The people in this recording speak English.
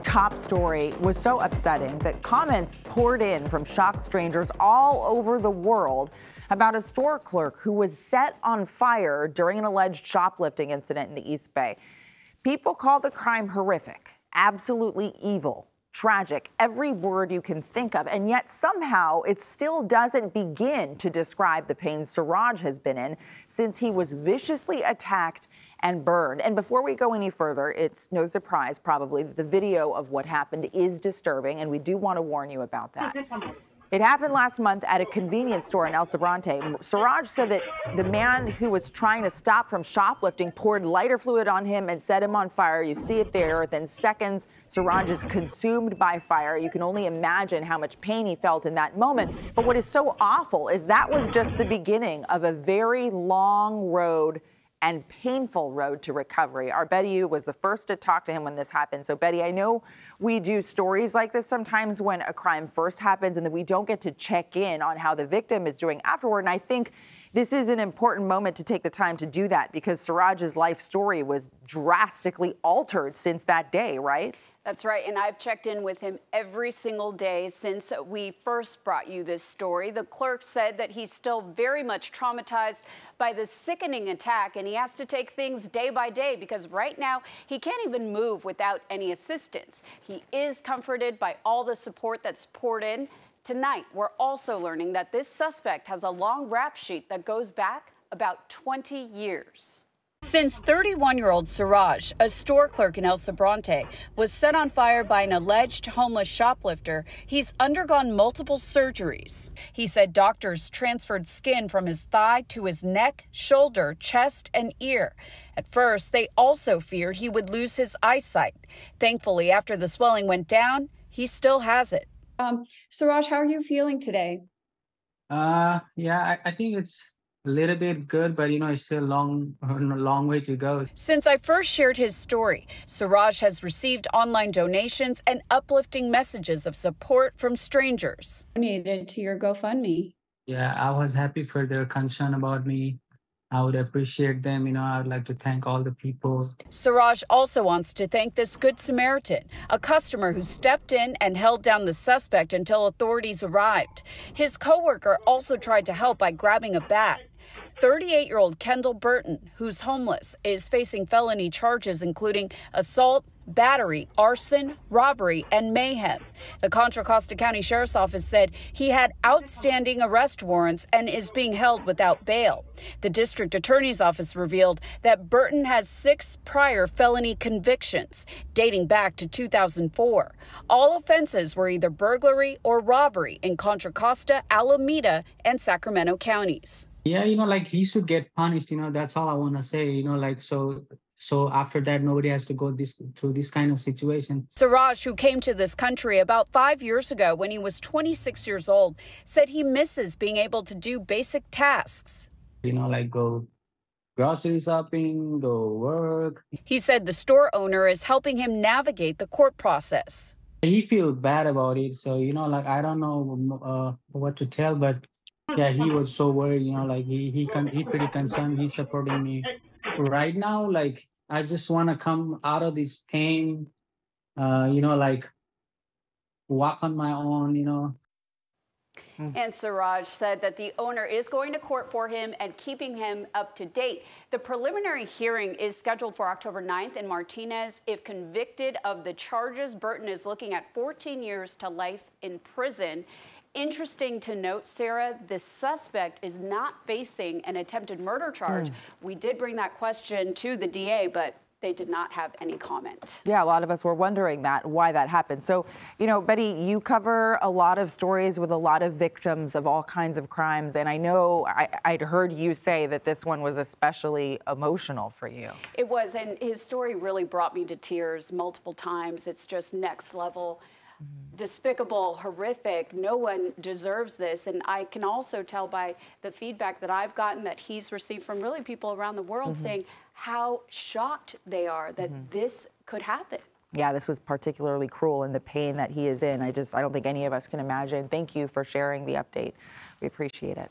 Top story was so upsetting that comments poured in from shocked strangers all over the world about a store clerk who was set on fire during an alleged shoplifting incident in the East Bay. People call the crime horrific, absolutely evil, tragic, every word you can think of, and yet somehow it still doesn't begin to describe the pain Suraj has been in since he was viciously attacked and burned. And before we go any further, it's no surprise probably that the video of what happened is disturbing, and we do want to warn you about that. It happened last month at a convenience store in El Sobrante. Suraj said that the man who was trying to stop from shoplifting poured lighter fluid on him and set him on fire. You see it there. Within seconds, Suraj is consumed by fire. You can only imagine how much pain he felt in that moment. But what is so awful is that was just the beginning of a very long road and painful road to recovery. Our Betty Yu was the first to talk to him when this happened. So Betty, I know we do stories like this sometimes when a crime first happens and then we don't get to check in on how the victim is doing afterward. And I think this is an important moment to take the time to do that because Suraj's life story was drastically altered since that day, right? That's right, and I've checked in with him every single day since we first brought you this story. The clerk said that he's still very much traumatized by the sickening attack, and he has to take things day by day because right now he can't even move without any assistance. He is comforted by all the support that's poured in. Tonight, we're also learning that this suspect has a long rap sheet that goes back about 20 years. Since 31-year-old Suraj, a store clerk in El Sobrante, was set on fire by an alleged homeless shoplifter, he's undergone multiple surgeries. He said doctors transferred skin from his thigh to his neck, shoulder, chest, and ear. At first, they also feared he would lose his eyesight. Thankfully, after the swelling went down, he still has it. Suraj, how are you feeling today? Yeah, I think it's a little bit good, but it's still a long way to go. Since I first shared his story, Suraj has received online donations and uplifting messages of support from strangers. Donated to your GoFundMe. Yeah, I was happy for their concern about me. I would appreciate them. I would like to thank all the people. Suraj also wants to thank this Good Samaritan, a customer who stepped in and held down the suspect until authorities arrived. His coworker also tried to help by grabbing a bat. 38-year-old Kendall Burton, who's homeless, is facing felony charges including assault, battery, arson, robbery, and mayhem. The Contra Costa County Sheriff's Office said he had outstanding arrest warrants and is being held without bail. The district attorney's office revealed that Burton has 6 prior felony convictions dating back to 2004. All offenses were either burglary or robbery in Contra Costa, Alameda, and Sacramento counties. Yeah, he should get punished. That's all I want to say. So after that, nobody has to go through this kind of situation. Suraj, who came to this country about 5 years ago when he was 26 years old, said he misses being able to do basic tasks. Go grocery shopping, go work. He said the store owner is helping him navigate the court process. He feels bad about it. So, I don't know what to tell, but yeah, he was so worried, he pretty concerned. He's supporting me. Right now, I just want to come out of this pain, walk on my own, And Suraj said that the owner is going to court for him and keeping him up to date. The preliminary hearing is scheduled for October 9th in Martinez. If convicted of the charges, Burton is looking at 14 years to life in prison. Interesting to note, Sarah, the suspect is not facing an attempted murder charge. We did bring that question to the DA, but they did not have any comment. Yeah, a lot of us were wondering why that happened. So, Betty, you cover a lot of stories with a lot of victims of all kinds of crimes. And I know I'd heard you say that this one was especially emotional for you. It was, and his story really brought me to tears multiple times. It's just next level. Despicable, horrific. No one deserves this. And I can also tell by the feedback that I've gotten that he's received from really people around the world saying how shocked they are that this could happen. Yeah, this was particularly cruel and the pain that he is in. I don't think any of us can imagine. Thank you for sharing the update. We appreciate it.